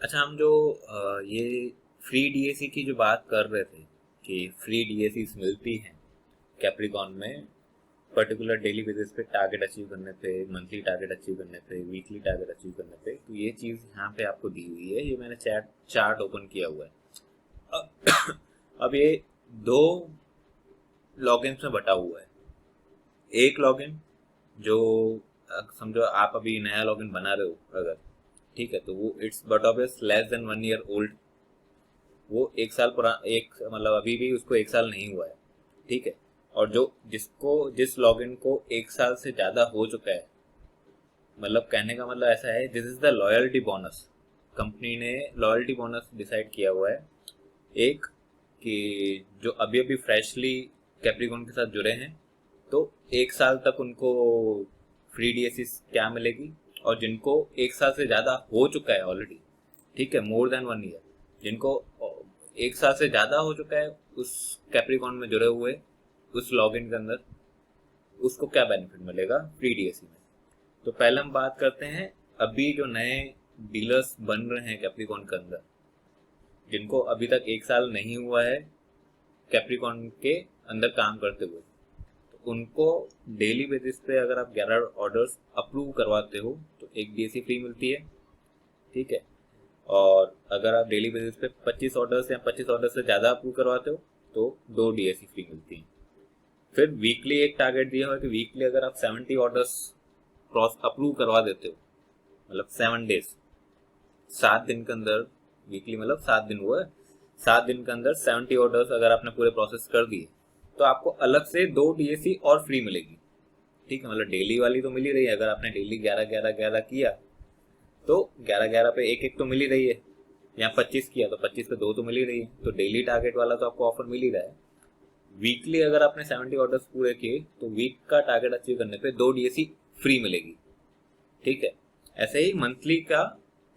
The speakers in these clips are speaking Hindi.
अच्छा, हम जो ये फ्री डीएसी की जो बात कर रहे थे कि फ्री डीएसी मिलती हैं कैप्रिकॉन में, पर्टिकुलर डेली बेसिस पे टारगेट अचीव करने पे, मंथली टारगेट अचीव करने पे, वीकली टारगेट अचीव करने पे, तो ये चीज़ यहाँ पे आपको दी हुई है। ये मैंने चार्ट ओपन किया हुआ है। अब ये दो लॉगिन्स में बटा हुआ है। एक लॉगिन जो समझो आप अभी नया लॉगिन बना रहे हो अगर, ठीक है, तो वो it's but of is less than 1 year old. वो एक साल पुराना, एक मतलब अभी भी उसको एक साल नहीं हुआ है, ठीक है। और जो जिस लॉगिन को एक साल से ज्यादा हो चुका है, मतलब कहने का मतलब ऐसा है, this is the loyalty bonus. Company ने लॉयल्टी बोनस डिसाइड किया हुआ है एक, कि जो अभी अभी फ्रेशली कैप्रिकॉन के साथ जुड़े हैं, तो एक साल तक उनको फ्री डीएससी क्या मिलेगी। और जिनको एक साल से ज़्यादा हो चुका है ऑलरेडी, ठीक है, मोर देन 1 ईयर, जिनको एक साल से ज़्यादा हो चुका है उस कैप्रिकॉन में जुड़े हुए उस लॉगिन के अंदर, उसको क्या बेनिफिट मिलेगा फ्री डीएससी में। तो पहले हम बात करते हैं अभी जो नए डीलर्स बन रहे हैं कैप्रिकॉन के अंदर, जिनको अभी तक एक साल नहीं हुआ है कैप्रिकॉन के अंदर काम करते हुए। तो उनको डेली बेसिस पे अगर आप 11 ऑर्डर्स अप्रूव करवाते हो तो एक डीएसी फ्री मिलती है, ठीक है। और अगर आप डेली बेसिस पे 25 ऑर्डर्स या 25 ऑर्डर से ज़्यादा अप्रूव करवाते हो तो 2 डीएसी फ्री मिलती है। फिर वीकली एक टारगेट दिया हुआ है कि वीकली अगर आप 70 ऑर्डर्स क्रॉस अप्रूव करवा देते हो, मतलब 7 डेज, 7 दिन के अंदर, वीकली मतलब 7 दिन हुआ है, 7 दिन के अंदर 70 ऑर्डर्स अगर आपने पूरे प्रोसेस कर दिए, तो आपको अलग से 2 डीएसी और फ्री मिलेगी, ठीक है। मतलब डेली वाली तो मिल ही रही है, अगर आपने डेली 11 11 11 किया तो 11 11 पे एक एक तो मिल ही रही है, या 25 किया तो 25 पे दो तो मिल ही रही है, तो डेली टारगेट वाला तो आपको ऑफर मिल ही रहा है। वीकली अगर आपने 70 ऑर्डर्स पूरे किए तो वीक का टारगेट अचीव करने पे 2 डीएसी फ्री मिलेगी, ठीक है। ऐसे ही मंथली का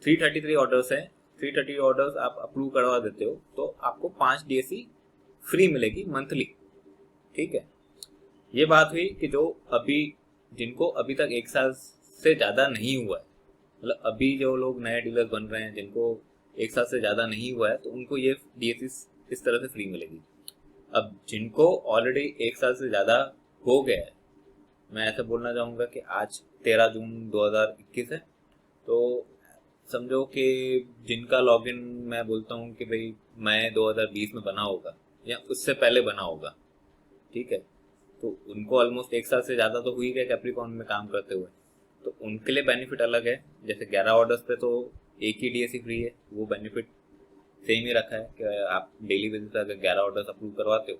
333 ऑर्डर्स है, 330 ऑर्डर्स आप अप्रूव करवा देते हो तो आपको 5 डीएसी फ्री मिलेगी मंथली, ठीक है। ये बात हुई कि जो अभी, जिनको अभी तक एक साल से ज़्यादा नहीं हुआ है, मतलब अभी जो लोग नए डीलर बन रहे हैं जिनको एक साल से ज़्यादा नहीं हुआ है, तो उनको ये डीएसी इस तरह से फ्री मिलेगी। अब जिनको ऑलरेडी एक साल से ज़्यादा हो गया है, मैं ऐसा बोलना चाहूँगा कि आज 13 जून 2021 है, तो समझो कि जिनका लॉगिन मैं बोलता हूँ कि भाई मई 2020 में बना होगा या उससे पहले बना होगा, ठीक है, तो उनको ऑलमोस्ट एक साल से ज़्यादा तो हुई गया कैप्रिकॉन में काम करते हुए, तो उनके लिए बेनिफिट अलग है। जैसे 11 ऑर्डर्स पे तो एक ही डीएसी फ्री है, वो बेनिफिट सेम ही रखा है कि आप डेली बेसिस पे अगर 11 ऑर्डर्स अप्रूव करवाते हो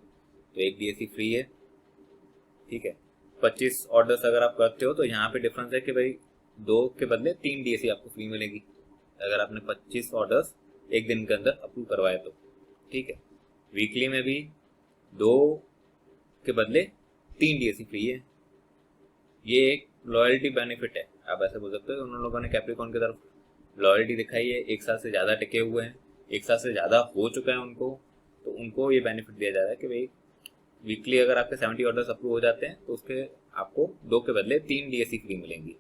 तो एक डीएसी फ्री है, ठीक है। 25 ऑर्डर्स अगर आप करते हो तो यहाँ पे डिफरेंस है कि भाई 2 के बदले 3 डीएसी आपको फ्री मिलेगी अगर आपने 25 ऑर्डर्स एक दिन के अंदर अप्रूव करवाए तो, ठीक है। वीकली में भी 2 के बदले 3 डीएसी फ्री है। ये एक लॉयल्टी बेनिफिट है, आप ऐसे बोल सकते हो। उन लोगों ने कैप्रिकॉन की तरफ लॉयल्टी दिखाई है, एक साल से ज़्यादा टिके हुए हैं, एक साल से ज़्यादा हो चुका है उनको, तो उनको ये बेनिफिट दिया जा रहा है कि भाई वीकली अगर आपके 70 ऑर्डर्स अप्रूव हो जाते हैं तो उसके आपको 2 के बदले 3 डीएसी फ्री मिलेंगी,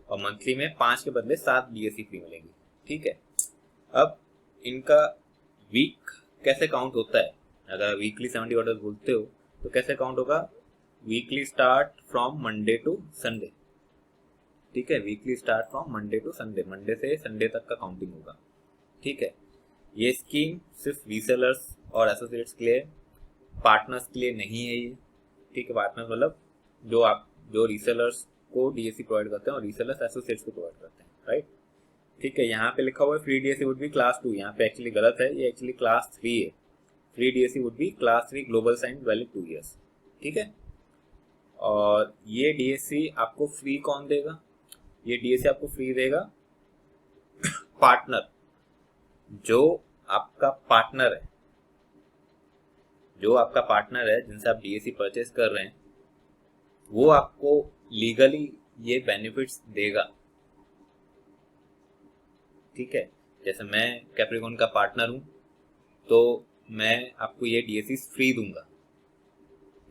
और मंथली में 5 के बदले 7 डीएसी फ्री मिलेंगी, ठीक है। अब इनका वीक कैसे काउंट होता है, अगर वीकली 70 ऑर्डर्स बोलते हो तो कैसे काउंट होगा। Weekly start from Monday to Sunday, ठीक है। Weekly start from Monday to Sunday, Monday से संडे तक का काउंटिंग होगा, ठीक है। ये स्कीम सिर्फ रीसेलर्स और एसोसिएट्स के लिए, पार्टनर्स के लिए नहीं है ये, ठीक है। पार्टनर्स मतलब जो रीसेलर्स को डीएसी प्रोवाइड करते हैं और रीसेलर्स एसोसिएट्स को प्रोवाइड करते हैं, राइट, ठीक है। यहाँ पे लिखा हुआ है free DAC would be class 2, यहाँ पे एक्चुअली गलत है, ये एक्चुअली क्लास 3 है। Free DAC would be class 3 global sign valid 2 years, ठीक है। और ये डीएसी आपको फ्री कौन देगा, ये डीएसी आपको फ्री देगा पार्टनर, जो आपका पार्टनर है, जो आपका पार्टनर है जिनसे आप डीएसी परचेस कर रहे हैं, वो आपको लीगली ये बेनिफिट्स देगा, ठीक है। जैसे मैं कैप्रिकॉन का पार्टनर हूं तो मैं आपको ये डीएसी फ्री दूंगा,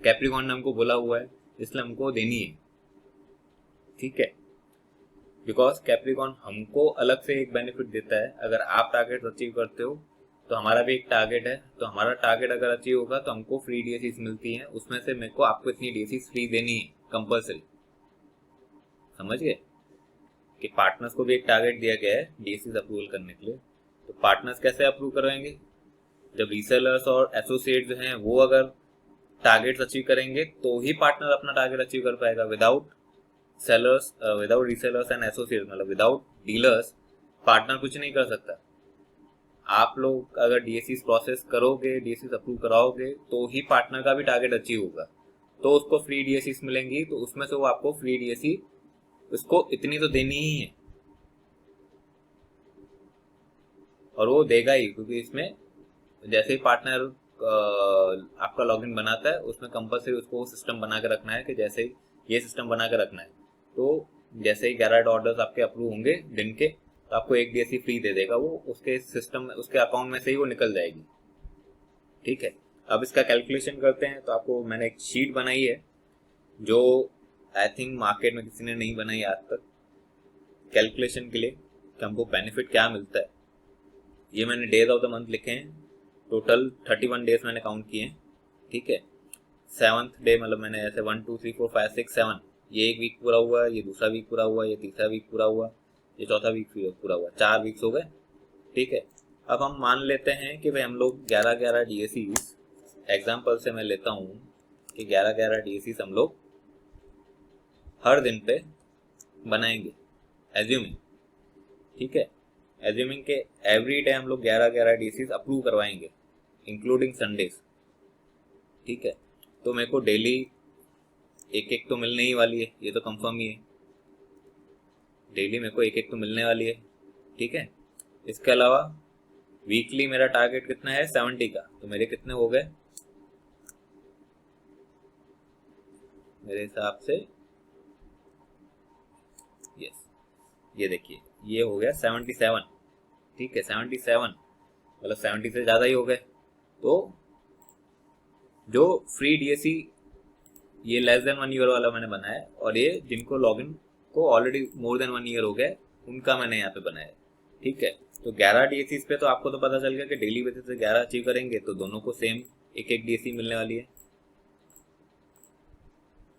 कैप्रिकॉन ने हमको बोला हुआ है इसलिए हमको देनी है, ठीक है। बिकॉज कैप्रिकॉन हमको अलग से एक बेनिफिट देता है। अगर आप टारगेट अचीव करते हो तो हमारा भी एक टारगेट है, तो हमारा टारगेट अगर अचीव होगा तो हमको फ्री डीएसीज मिलती हैं, उसमें से मेरे को आपको इतनी डीएसीज फ्री देनी है कंपल्सरी। समझ गए कि पार्टनर्स को भी एक टारगेट दिया गया है डीएसीज अप्रूवल करने के लिए। तो पार्टनर्स कैसे अप्रूव करवाएंगे? जब रीसेलर्स और एसोसिएट जो हैं वो अगर टारगेट्स अचीव करेंगे तो ही पार्टनर अपना टारगेट अचीव कर पाएगा। Without sellers, without resellers and associate, मतलब विदाउट डीलर्स पार्टनर कुछ नहीं कर सकता। आप लोग अगर डीएसीज प्रोसेस करोगे, डीएसीज अप्रूव कराओगे, तो ही पार्टनर का भी टारगेट अचीव होगा, तो उसको फ्री डीएसीज मिलेंगी। तो उसमें से वो आपको फ्री डीएसी उसको इतनी तो देनी ही है, और वो देगा ही, क्योंकि इसमें जैसे ही पार्टनर आपका लॉगिन बनाता है उसमें कंपल्सरी उसको सिस्टम बना के रखना है कि जैसे ही ये सिस्टम बना के रखना है, तो जैसे ही 11 ऑर्डर्स आपके अप्रूव होंगे दिन के, तो आपको एक डीएसी फ्री दे देगा। वो उसके सिस्टम में, उसके अकाउंट में से ही वो निकल जाएगी। ठीक है, अब इसका कैलकुलेशन करते हैं। तो आपको मैंने एक शीट बनाई है जो आई थिंक मार्केट में किसी ने नहीं बनाई आज तक, कैलकुलेशन के लिए कि हमको बेनिफिट क्या मिलता है। ये मैंने डेज ऑफ द मंथ लिखे हैं, टोटल 31 डेज मैंने काउंट किए हैं। ठीक है, 7th डे मतलब मैंने ऐसे 1 2 3 4 5 6 7, ये एक वीक पूरा हुआ, ये दूसरा वीक पूरा हुआ, ये तीसरा वीक पूरा हुआ, ये चौथा वीक पूरा हुआ, 4 वीक्स हो गए। ठीक है, अब हम मान लेते हैं कि भाई हम लोग 11 डीएसी, एग्जाम्पल से मैं लेता हूँ कि 11 डीएसी हम लोग हर दिन पे बनाएंगे, एज्यूमिंग। ठीक है, एज्यूमिंग के एवरी डे हम लोग 11 डीएसी अप्रूव करवाएंगे इंक्लूडिंग संडेज। ठीक है, तो मेरे को डेली एक एक तो मिलने ही वाली है, ये तो कंफर्म ही है, डेली मेरे को एक एक तो मिलने वाली है। ठीक है, इसके अलावा वीकली मेरा टारगेट कितना है 70 का, तो मेरे कितने हो गए मेरे हिसाब से, यस ये देखिए ये हो गया 77। ठीक है, 77 मतलब 70 से ज़्यादा ही हो गए। तो जो फ्री डीएसी ये लेस देन 1 ईयर वाला मैंने बनाया है, और ये जिनको लॉगिन को ऑलरेडी मोर देन 1 ईयर हो गया उनका मैंने यहाँ पे बनाया है। ठीक है, तो 11 डीएसी पे तो आपको तो पता चल गया कि डेली बेसिस से 11 अचीव करेंगे तो दोनों को सेम एक एक डीएसी मिलने वाली है।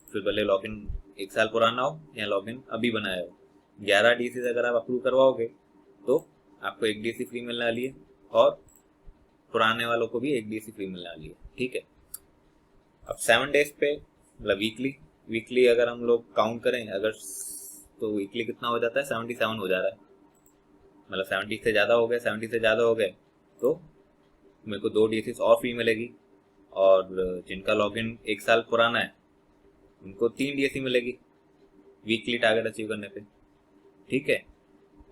फिर भले लॉगिन 1 साल पुराना हो या लॉगिन अभी बनाया हो, 11 डीएसी अगर आप अप्रूव करवाओगे तो आपको एक डीएसी फ्री मिलने वाली है, और पुराने वालों को भी एक डीएसी फ्री मिलने वाली है। ठीक है, अब 7 डेज पे मतलब वीकली अगर हम लोग काउंट करें अगर, तो वीकली कितना हो जाता है 77 हो जा रहा है, मतलब 70 से ज़्यादा हो गए, 70 से ज़्यादा हो गए तो मेरे को 2 डीएसी और फ्री मिलेगी, और जिनका लॉगिन 1 साल पुराना है उनको 3 डीएसी मिलेगी वीकली टारगेट अचीव करने पे। ठीक है,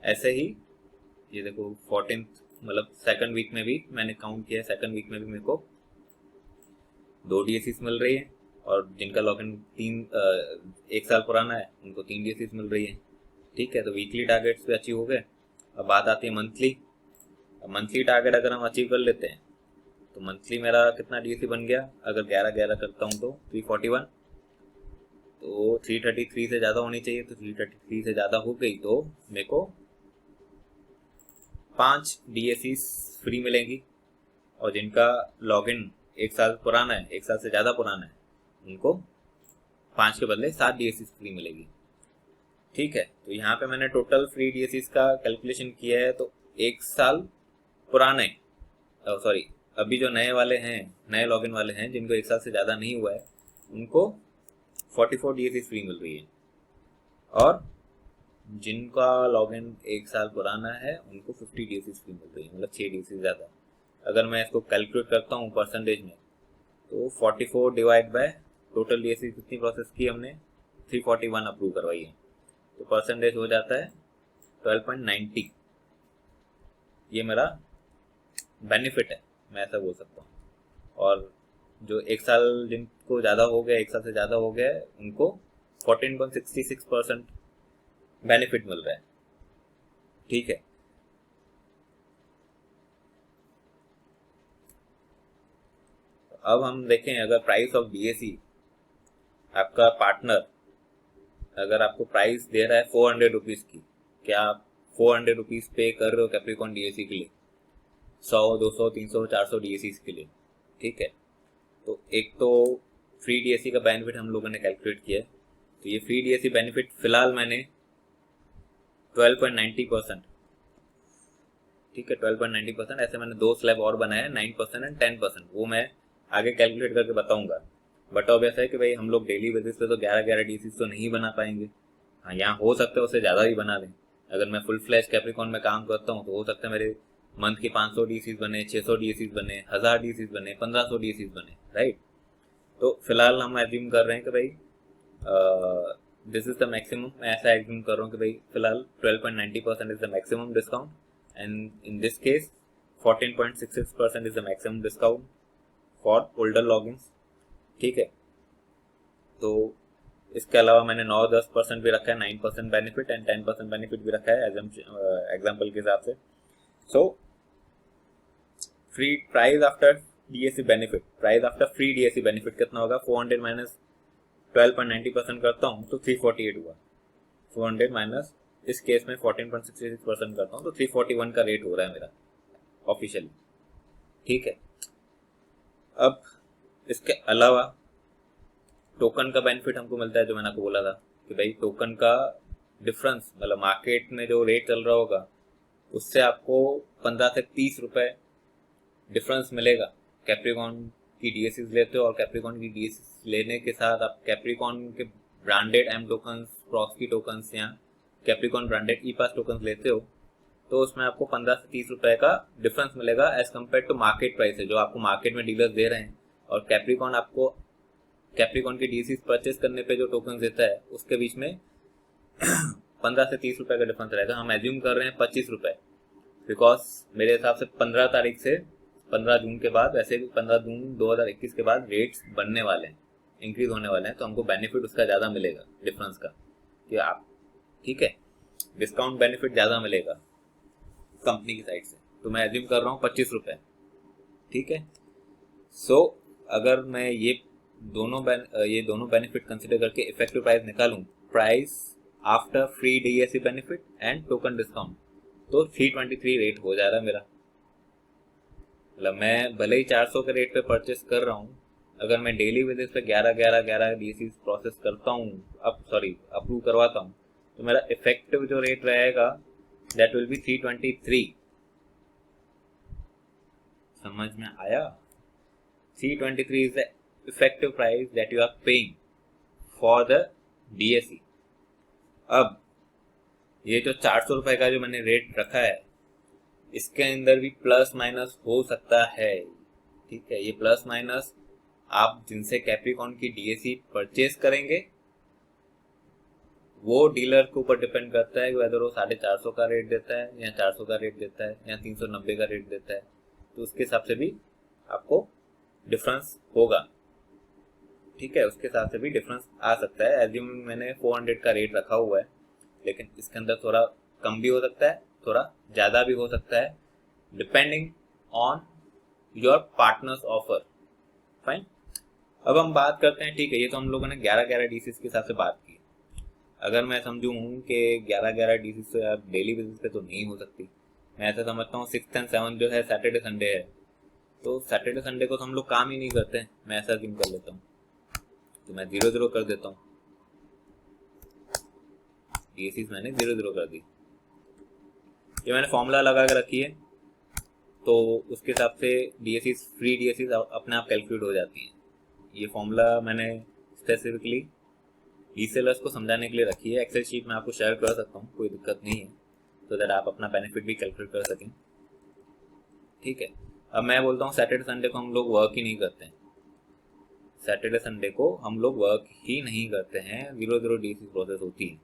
ऐसे ही ये देखो 14th मतलब सेकंड वीक में भी मैंने काउंट किया, सेकंड वीक में भी मेरे को 2 डीएसी मिल रही है, और जिनका लॉगिन 1 साल पुराना है उनको 3 डीएसी मिल रही है। ठीक है, तो वीकली टारगेट्स पे अचीव हो गए। अब बात आती है मंथली। मंथली टारगेट अगर हम अचीव कर लेते हैं तो मंथली मेरा कितना डीएसी बन गया, अगर 11 करता हूँ तो 341, तो 333 से ज़्यादा होनी चाहिए, तो 333 से ज़्यादा हो गई तो मेरे को 5 डीएसी फ्री मिलेंगी, और जिनका लॉगिन 1 साल पुराना है, 1 साल से ज़्यादा पुराना है, उनको 5 के बदले 7 डीएसी फ्री मिलेगी। ठीक है, तो यहाँ पे मैंने टोटल फ्री डीएसी का कैलकुलेशन किया है। तो 1 साल पुराने, सॉरी अभी जो नए वाले हैं, नए लॉगिन वाले हैं जिनको 1 साल से ज़्यादा नहीं हुआ है, उनको 44 डीएसी फ्री मिल रही है, और जिनका लॉगिन 1 साल पुराना है उनको 50 डीएसी फ्री मिल रही है, मतलब 6 डीएसी ज़्यादा। अगर मैं इसको कैलकुलेट करता हूँ परसेंटेज में, तो 44 डिवाइड बाय टोटल डीएसी कितनी प्रोसेस की हमने, 341 अप्रूव करवाई है, तो परसेंटेज हो जाता है 12.90। ये मेरा बेनिफिट है, मैं ऐसा बोल सकता हूँ। और जो 1 साल जिनको ज़्यादा हो गया, 1 साल से ज़्यादा हो गया, उनको 14.66% बेनिफिट मिल रहा है। ठीक है, अब हम देखें अगर प्राइस ऑफ डीएसी आपका पार्टनर अगर आपको प्राइस दे रहा है 400 रुपीज़ की, क्या आप 400 रुपीज़ पे कर रहे हो कैप्रिकॉन डीएसी के लिए, 100, 200, 300, 400 डीएसी के लिए, ठीक है। तो एक तो फ्री डीएसी का बेनिफिट हम लोगों ने कैलकुलेट किया है। तो ये फ्री डीएसी बेनिफिट फिलहाल मैंने 12.90%, ठीक है, 12.90%, ऐसे मैंने 2 स्लैब और बनाया है, 9% एंड 10%, वो मैं आगे कैलकुलेट करके बताऊंगा। बट ऑब्वियस है कि भाई हम लोग डेली बेसिस पे तो 11-11 डीसीज तो नहीं बना पाएंगे। हाँ, यहाँ हो सकता है उससे ज़्यादा भी बना दें। अगर मैं फुल फ्लैश कैप्रिकॉन में काम करता हूँ तो हो सकता है मेरे मंथ के 500 डीसीज बने, 600 डीसीज बने, 1000 डीसीज बने, 1500 डीसीज बने, राइट। तो फिलहाल हम एज्यूम कर रहे हैं कि भाई दिस इज द मैक्सिमम। मैं ऐसा एज्यूम कर रहा हूँ कि भाई फिलहाल 12.90% is the maximum discount, and in this case 14.66% is the maximum discount for older logins, ठीक है। तो इसके अलावा मैंने 9-10% भी रखा है, 9% बेनिफिट एंड 10% बेनिफिट भी रखा है एग्जाम्पल के हिसाब से। So free price after DAC benefit, price after free DAC benefit कितना होगा, 400 माइनस 12.90% करता हूँ तो 348 हुआ। 400 माइनस इस केस में 14.66% करता हूँ तो 341 का रेट हो रहा है मेरा ऑफिशियली, ठीक है। अब इसके अलावा टोकन का बेनिफिट हमको मिलता है, जो मैंने आपको बोला था कि भाई टोकन का डिफरेंस, मतलब मार्केट में जो रेट चल रहा होगा उससे आपको 15 से 30 रुपए डिफरेंस मिलेगा। कैप्रिकॉन की डीएसीज लेते हो और कैप्रिकॉन की डीएसीज लेने के साथ आप कैप्रिकॉन के branded M tokens, proxy tokens या Capricorn branded E pass tokens लेते हो तो उसमें आपको 15 से 30 रुपए का डिफरेंस मिलेगा as compare to market price है, जो आपको मार्केट में डीलर्स दे रहे हैं। और कैप्रिकॉन आपको कैप्रिकॉन की डीसीज परचेस करने पे जो टोकन देता है उसके बीच में 15 से 30 रुपए का डिफरेंस रहेगा। हम एज्यूम कर रहे हैं 25 रुपए, बिकॉज मेरे हिसाब से 15 तारीख से 15 जून के बाद, वैसे भी 15 जून 2021 के बाद रेट्स बनने वाले हैं, इंक्रीज होने वाले हैं, तो हमको बेनिफिट उसका ज़्यादा मिलेगा डिफरेंस का, कि आप, ठीक है, डिस्काउंट बेनिफिट ज़्यादा मिलेगा कंपनी की साइड से। तो मैं एज्यूम कर रहा हूँ 25 रुपए, ठीक है। सो अगर मैं ये दोनों बेनिफिट कंसिडर करके इफेक्टिव प्राइस निकालूं, price after free DSC benefit and token discount, तो 323 रेट हो जा रहा है मेरा। मतलब मैं भले ही 400 के रेट पे परचेस कर रहा हूँ, अगर मैं डेली बेसिस पे 11 डीएससी प्रोसेस करता हूँ, अप्रूव करवाता हूँ, तो मेरा इफेक्टिव जो रेट रहेगा दैट विल बी 323। समझ में आया? 323 is the effective price that you are paying for the DSE। अब ये जो 400 रुपए का जो मैंने रेट रखा है इसके अंदर भी प्लस माइनस हो सकता है, ठीक है। ये प्लस माइनस आप जिनसे कैप्रिकॉन की डीएसी परचेस करेंगे वो डीलर के ऊपर डिपेंड करता है कि वेदर वो 450 का रेट देता है या 400 का रेट देता है या 390 का रेट देता है, तो उसके हिसाब से भी आपको डिफरेंस होगा, ठीक है। उसके हिसाब से भी डिफरेंस आ सकता है। एज्यूम मैंने 400 का रेट रखा हुआ है, लेकिन इसके अंदर थोड़ा कम भी हो सकता है, थोड़ा ज़्यादा भी हो सकता है, depending on your partners offer, fine. अब हम बात करते हैं, ठीक है, ये तो हम लोगों ने 11-11 डीसीज के हिसाब से बात की। अगर मैं समझूँ कि 11-11 डीसीज तो यार डेली बेसिस पे तो नहीं हो सकती, मैं ऐसा समझता हूँ 6th and 7th जो है सैटरडे संडे है, तो सैटरडे संडे को तो हम लोग काम ही नहीं करते, मैं ऐसा जिम कर लेता हूँ, तो मैं 0-0 कर देता हूँ, डीएसीज मैंने 0-0 कर दी। ये मैंने फॉर्मूला लगा के रखी है, तो उसके हिसाब से डीएसीज, फ्री डीएसीज अपने आप कैलकुलेट हो जाती हैं। ये फॉर्मूला मैंने स्पेसिफिकली रीसेलर्स को समझाने के लिए रखी है। एक्सेल शीट में आपको शेयर कर सकता हूँ, कोई दिक्कत नहीं है, तो दैट आप अपना बेनिफिट भी कैलकुलेट कर सकें, ठीक है। अब मैं बोलता हूँ सैटरडे संडे को हम लोग वर्क ही नहीं करते हैं, सैटरडे संडे को हम लोग वर्क ही नहीं करते हैं, 0-0 डीसी प्रोसेस होती है,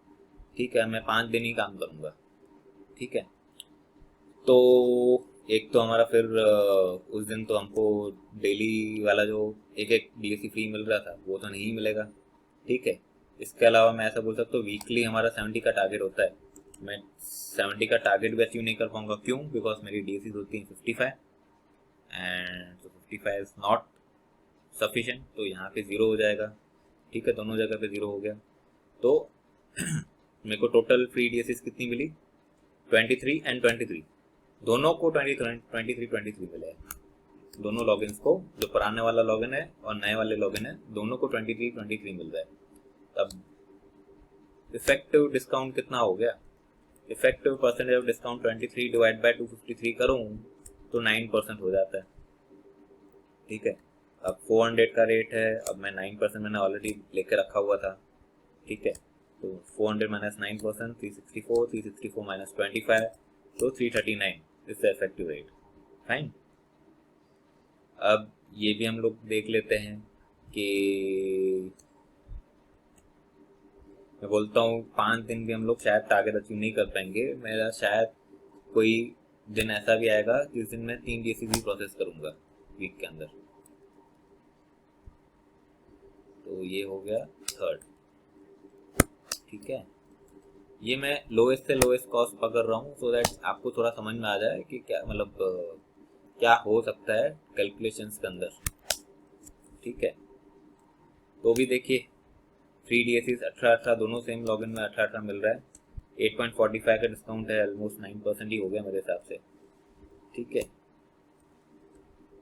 ठीक है। मैं 5 दिन ही काम करूँगा, ठीक है। तो एक तो हमारा फिर उस दिन तो हमको डेली वाला जो एक डीएसी फ्री मिल रहा था वो तो नहीं मिलेगा, ठीक है। इसके अलावा मैं ऐसा बोल सकता हूँ वीकली हमारा 70 का टारगेट होता है, मैं 70 का टारगेट भी अचीव नहीं कर पाऊंगा, क्यों? बिकॉज मेरी डीएसी होती है 55 एंड 55 इज नॉट सफिशिएंट, तो यहाँ पे 0 हो जाएगा, ठीक है, दोनों जगह पे 0 हो गया। तो मेरे को टोटल फ्री डीएससीज कितनी मिली, 23 एंड 23, दोनों को 23 मिले हैं। दोनों लॉगिन्स को, जो पुराने वाला लॉगिन है और नए वाले लॉगिन है, दोनों को 23 मिल रहा है। तब इफेक्टिव डिस्काउंट कितना हो गया, effective percentage of discount 23 divide by 253 करूँ तो 9% हो जाता है। ठीक है, अब 400 का रेट है, अब मैं 9% मैंने ऑलरेडी लेके रखा हुआ था। ठीक है, तो 400 माइनस 9%, 364, 364 माइनस 25, तो 339 is the effective rate. Fine. अब ये भी हम लोग देख लेते हैं कि मैं बोलता हूँ 5 दिन भी हम लोग शायद टारगेट अचीव नहीं कर पाएंगे। मेरा शायद कोई दिन ऐसा भी आएगा जिस दिन मैं 3 डीएससी भी प्रोसेस करूंगा वीक के अंदर। तो ये हो गया थर्ड। ठीक है, ये मैं लोएस्ट से लोएस्ट कॉस्ट पकड़ रहा हूँ सो दैट आपको थोड़ा समझ में आ जाए कि क्या मतलब क्या हो सकता है कैलकुलेशंस के अंदर। ठीक है, तो भी देखिए फ्री डीएससीज 18 दोनों सेम लॉगिन में 18 मिल रहा है। 8.45 का डिस्काउंट है, ऑलमोस्ट 9% ही हो गया मेरे हिसाब से। ठीक है,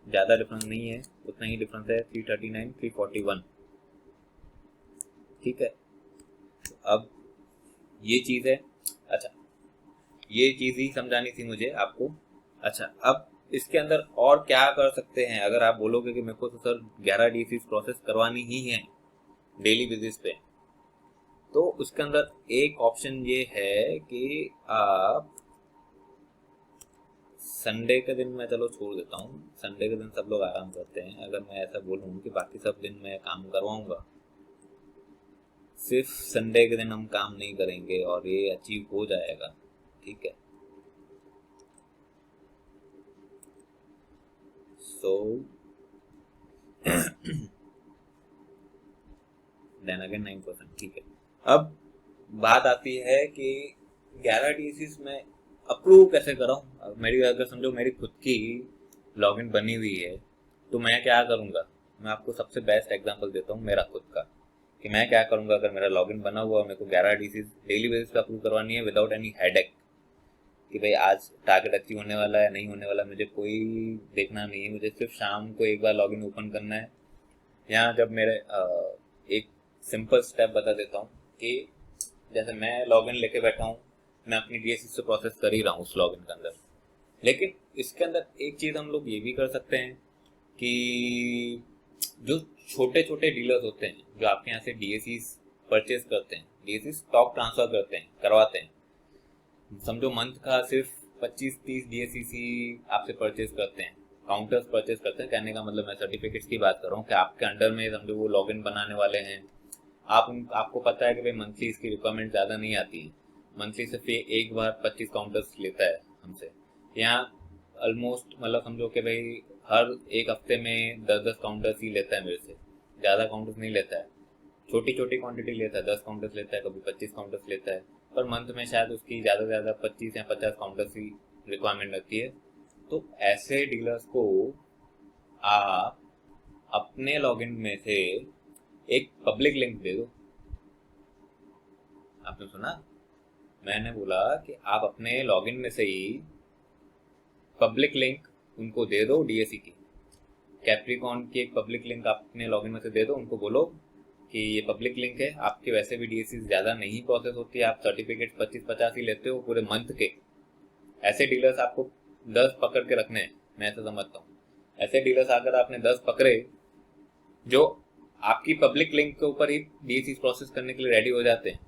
ज़्यादा डिफरेंस नहीं है, उतना ही डिफरेंस है 339 341। ठीक है, अब ये चीज़ है। अच्छा, ये चीज़ ही समझानी थी मुझे आपको। अच्छा, अब इसके अंदर और क्या कर सकते हैं। अगर आप बोलोगे कि मेरे को तो सर 11 डीएससी प्रोसेस करवानी ही है डेली बेसिस पे, तो उसके अंदर एक ऑप्शन ये है कि आप संडे के दिन, मैं चलो छोड़ देता हूँ, संडे के दिन सब लोग आराम करते हैं। अगर मैं ऐसा बोलूँ कि बाकी सब दिन मैं काम करवाऊंगा, सिर्फ संडे के दिन हम काम नहीं करेंगे और ये अचीव हो जाएगा। ठीक है, सो देन अगेन 9%। ठीक है, अब बात आती है कि 11 डीएससीज में अप्रूव कैसे कराऊं। मेरी अगर समझो मेरी खुद की लॉगिन बनी हुई है तो मैं क्या करूंगा। मैं आपको सबसे बेस्ट एग्जांपल देता हूँ मेरा खुद का, कि मैं क्या करूंगा अगर मेरा लॉगिन बना हुआ और मेरे को 11 डीएससीज डेली बेसिस पे अप्रूव करवानी है विदाउट एनी हेडेक, कि भाई आज टारगेट अचीव होने वाला है नहीं होने वाला, मुझे कोई देखना नहीं है। मुझे सिर्फ शाम को एक बार लॉगिन ओपन करना है। यहाँ जब मेरे एक सिंपल स्टेप बता देता हूँ कि जैसे मैं लॉगिन लेके बैठा हूँ, मैं अपनी डीएससी से प्रोसेस कर ही रहा हूँ उस लॉगिन के अंदर, लेकिन इसके अंदर एक चीज़ हम लोग ये भी कर सकते हैं कि जो छोटे छोटे डीलर्स होते हैं जो आपके यहाँ से डीएससी परचेज करते हैं, डीएससी स्टॉक ट्रांसफर करवाते हैं, समझो मंथ का सिर्फ 25-30 डीएससी आपसे परचेज करते हैं, काउंटर्स परचेज करते हैं। कहने का मतलब मैं सर्टिफिकेट्स की बात कर रहा हूँ कि आपके अंडर में समझो वो लॉगिन बनाने वाले हैं। आपको पता है कि भाई मंथली इसकी रिक्वायरमेंट ज़्यादा नहीं आती है, मंथली सिर्फ एक बार 25 काउंटर्स लेता है हमसे। यहाँ ऑलमोस्ट मतलब समझो कि भाई हर एक हफ्ते में 10-10 काउंटर्स ही लेता है मेरे से, ज़्यादा काउंटर्स नहीं लेता है। छोटी छोटी क्वांटिटी लेता है, 10 काउंटर्स लेता है, कभी 25 काउंटर्स लेता है, पर मंथ में शायद उसकी ज़्यादा से ज़्यादा 25 या 50 काउंटर्स की रिक्वायरमेंट रहती है। तो ऐसे डीलर्स को आप अपने लॉगिन में से एक पब्लिक लिंक दे दो। आपने सुना, मैंने बोला कि आप अपने लॉगिन में से ही पब्लिक लिंक उनको दे दो डीएससी की। कैप्रिकॉन की एक पब्लिक लिंक आप अपने लॉगिन में से दे दो, उनको बोलो कि ये पब्लिक लिंक है, आपके वैसे भी डीएससी ज़्यादा नहीं प्रोसेस होती है, आप सर्टिफिकेट 25-50 ही लेते हो पूरे मंथ के। ऐसे डीलर्स आपको 10 पकड़ के रखने हैं, मैं ऐसा समझता हूँ। ऐसे डीलर्स अगर आपने 10 पकड़े जो आपकी पब्लिक लिंक के ऊपर ही डीएससी प्रोसेस करने के लिए रेडी हो जाते हैं,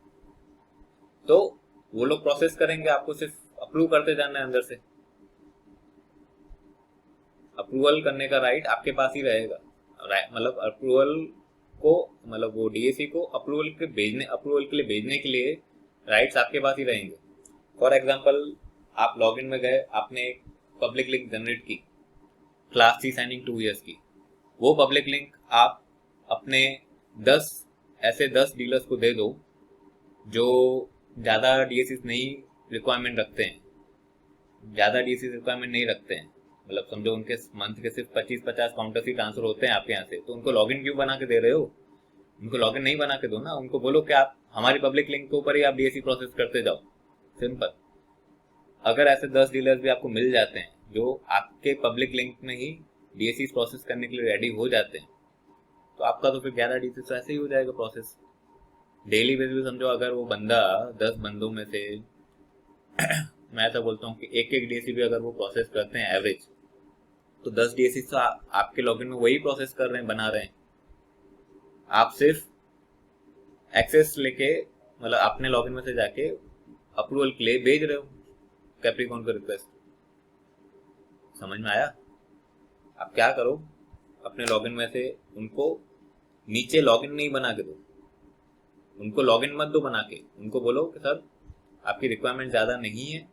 तो वो लोग प्रोसेस करेंगे, आपको सिर्फ अप्रूव करते जाना है अंदर से। अप्रूवल करने का राइट आपके पास ही रहेगा, मतलब अप्रूवल को, मतलब वो डीएससी को अप्रूवल के लिए भेजने के लिए राइट्स आपके पास ही रहेंगे। फॉर एग्जांपल आप लॉगिन में गए, आपने एक पब्लिक लिंक जनरेट की क्लास सी साइनिंग 2 ईयर्स की, वो पब्लिक लिंक आप अपने 10 डीलर्स को दे दो जो ज़्यादा डीएससी नहीं रिक्वायरमेंट रखते हैं, मतलब समझो उनके मंथ के सिर्फ 25-50 काउंटर्स ही ट्रांसफर होते हैं आपके यहाँ से, तो उनको लॉगिन क्यों बना के दे रहे हो। उनको लॉगिन नहीं बना के दो ना, उनको बोलो कि आप हमारी पब्लिक लिंक के ऊपर ही आप डीएसी प्रोसेस करते जाओ, सिंपल। अगर ऐसे 10 डीलर्स भी आपको मिल जाते हैं जो आपके पब्लिक लिंक में ही डीएसी प्रोसेस करने के लिए रेडी हो जाते हैं, तो आपका तो फिर 11 डीएसी तो ऐसे ही हो जाएगा प्रोसेस। डेली बेसिस पे समझो, अगर वो बंदा 10 बंदों में से मैं ऐसा बोलता हूँ कि एक एक डीएसी भी अगर वो प्रोसेस करते हैं एवरेज, तो 10 डीएसी तो आपके लॉगिन में वही प्रोसेस कर रहे हैं, बना रहे हैं। आप सिर्फ एक्सेस लेके, मतलब अपने लॉगिन में से जाके अप्रूवल के लिए भेज रहे हो कैप्रिकॉन को रिक्वेस्ट। समझ में आया? आप क्या करो, अपने लॉगिन में से उनको नीचे लॉगिन नहीं बना के दो, उनको लॉगिन मत दो बना के। उनको बोलो कि सर आपकी रिक्वायरमेंट ज़्यादा नहीं है,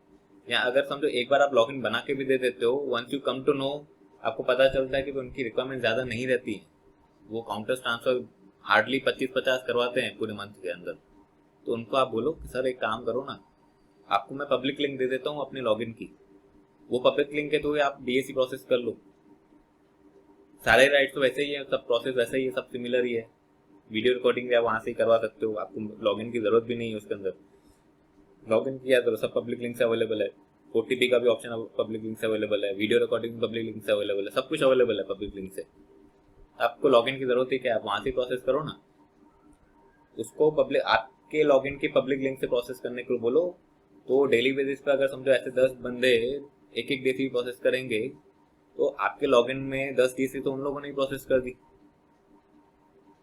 या अगर समझो एक बार आप लॉगिन बना के भी दे देते हो, once you come to know, आपको पता चलता है कि उनकी रिक्वायरमेंट ज़्यादा नहीं रहती है, वो काउंटर्स ट्रांसफर हार्डली 25-50 करवाते हैं पूरे मंथ के अंदर, तो उनको आप बोलो कि सर एक काम करो ना, आपको मैं पब्लिक लिंक दे देता हूँ अपने लॉगिन की, वो पब्लिक लिंक के थ्रू आप डीएसी प्रोसेस कर लो। सारे राइट्स तो वैसे ही है, सब प्रोसेस वैसे ही है, सब सिमिलर ही है। वीडियो रिकॉर्डिंग भी आप वहाँ से ही करवा सकते हो, आपको लॉगिन की जरूरत भी नहीं है उसके अंदर। लॉगिन किया तो सब पब्लिक लिंक से अवेलेबल है, ओटीपी का भी ऑप्शन पब्लिक लिंक से अवेलेबल है, वीडियो रिकॉर्डिंग पब्लिक लिंक से अवेलेबल है, सब कुछ अवेलेबल है पब्लिक लिंक से। आपको लॉगिन की जरूरत ही क्या है, आप वहाँ से प्रोसेस करो ना। उसको पब्लिक आपके लॉगिन की पब्लिक लिंक से प्रोसेस करने को बोलो, तो डेली बेसिस पे अगर समझो ऐसे 10 बंदे एक एक डीसी प्रोसेस करेंगे, तो आपके लॉगिन में 10 डीसी तो उन लोगों ने प्रोसेस कर दी,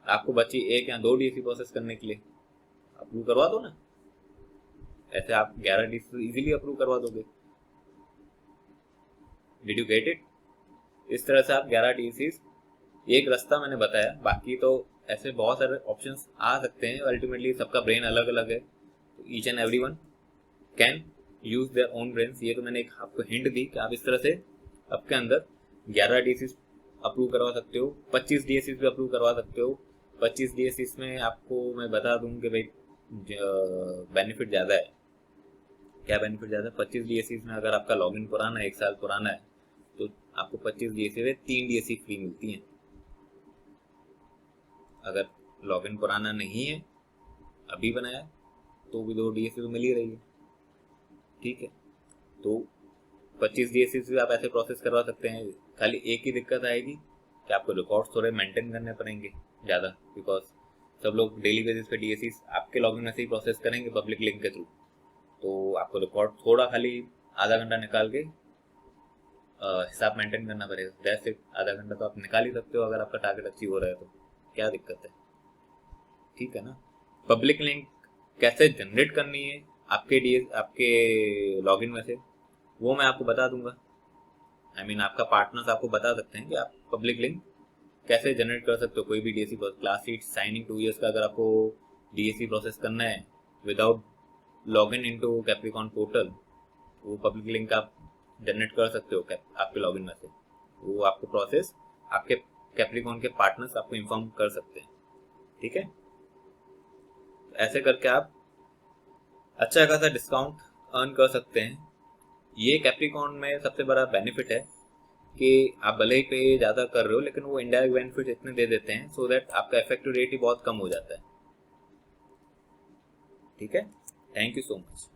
आपको बची 1 या 2 डीसी प्रोसेस करने के लिए। अप्रूव करवा दो ना, ऐसे आप 11 डीसी इजीली अप्रूव करवा दोगे। Did you get it? इस तरह से आप 11 डीसी, एक रास्ता मैंने बताया, बाकी तो ऐसे बहुत सारे ऑप्शंस आ सकते हैं। अल्टीमेटली सबका ब्रेन अलग अलग है, each and everyone can use their own brains. ये तो मैंने एक आपको हिंट दी कि आप इस तरह से आपके अंदर 11 डीसीज अप्रूव करवा सकते हो, 25 डीएसीज भी अप्रूव करवा सकते हो। 25 डीएसीज में आपको मैं बता दूं कि भाई बेनिफिट ज़्यादा है। क्या बेनिफिट ज़्यादा है? 25 डीएसीज में अगर आपका लॉगिन पुराना है, 1 साल पुराना है, तो आपको 25 डीएसी में 3 डीएसी फ्री मिलती हैं। अगर लॉगिन पुराना नहीं है, अभी बनाया, तो भी 2 डीएसी तो मिल ही रही है। ठीक है, तो 25 डीएसी से आप ऐसे प्रोसेस करवा सकते हैं। खाली एक ही दिक्कत आएगी कि आपको रिकॉर्ड्स थोड़े मेंटेन करने पड़ेंगे ज़्यादा, बिकॉज सब लोग डेली बेसिस पे डीएसी आपके लॉगिन में से ही प्रोसेस करेंगे पब्लिक लिंक के थ्रू, तो आपको रिकॉर्ड थोड़ा खाली आधा घंटा निकाल के हिसाब मेंटेन करना पड़ेगा। That's it. आधा घंटा तो आप निकाल ही सकते हो अगर आपका टारगेट अचीव हो रहा है तो, क्या दिक्कत है? ठीक है ना। पब्लिक लिंक कैसे जनरेट करनी है आपके लॉगिन में से, वो मैं आपको बता दूंगा। आपका पार्टनर्स आपको बता सकते हैं कि आप पब्लिक लिंक कैसे जनरेट कर सकते हो। कोई भी DAC class seat signing 2 years का अगर आपको डीएसी प्रोसेस करना है without login into Capricorn portal, वो पब्लिक लिंक आप जनरेट कर सकते हो आपके लॉगिन में से। वो आपको प्रोसेस आपके कैप्रिकॉन के पार्टनर्स आपको इन्फॉर्म कर सकते हैं। ठीक है, ऐसे करके आप अच्छा खासा डिस्काउंट अर्न कर सकते हैं। ये कैप्रिकॉन में सबसे बड़ा बेनिफिट है कि आप भले ही पे ज़्यादा कर रहे हो, लेकिन वो इनडायरेक्ट बेनिफिट इतने दे देते हैं सो दैट आपका इफेक्टिव रेट ही बहुत कम हो जाता है। ठीक है, थैंक यू सो मच।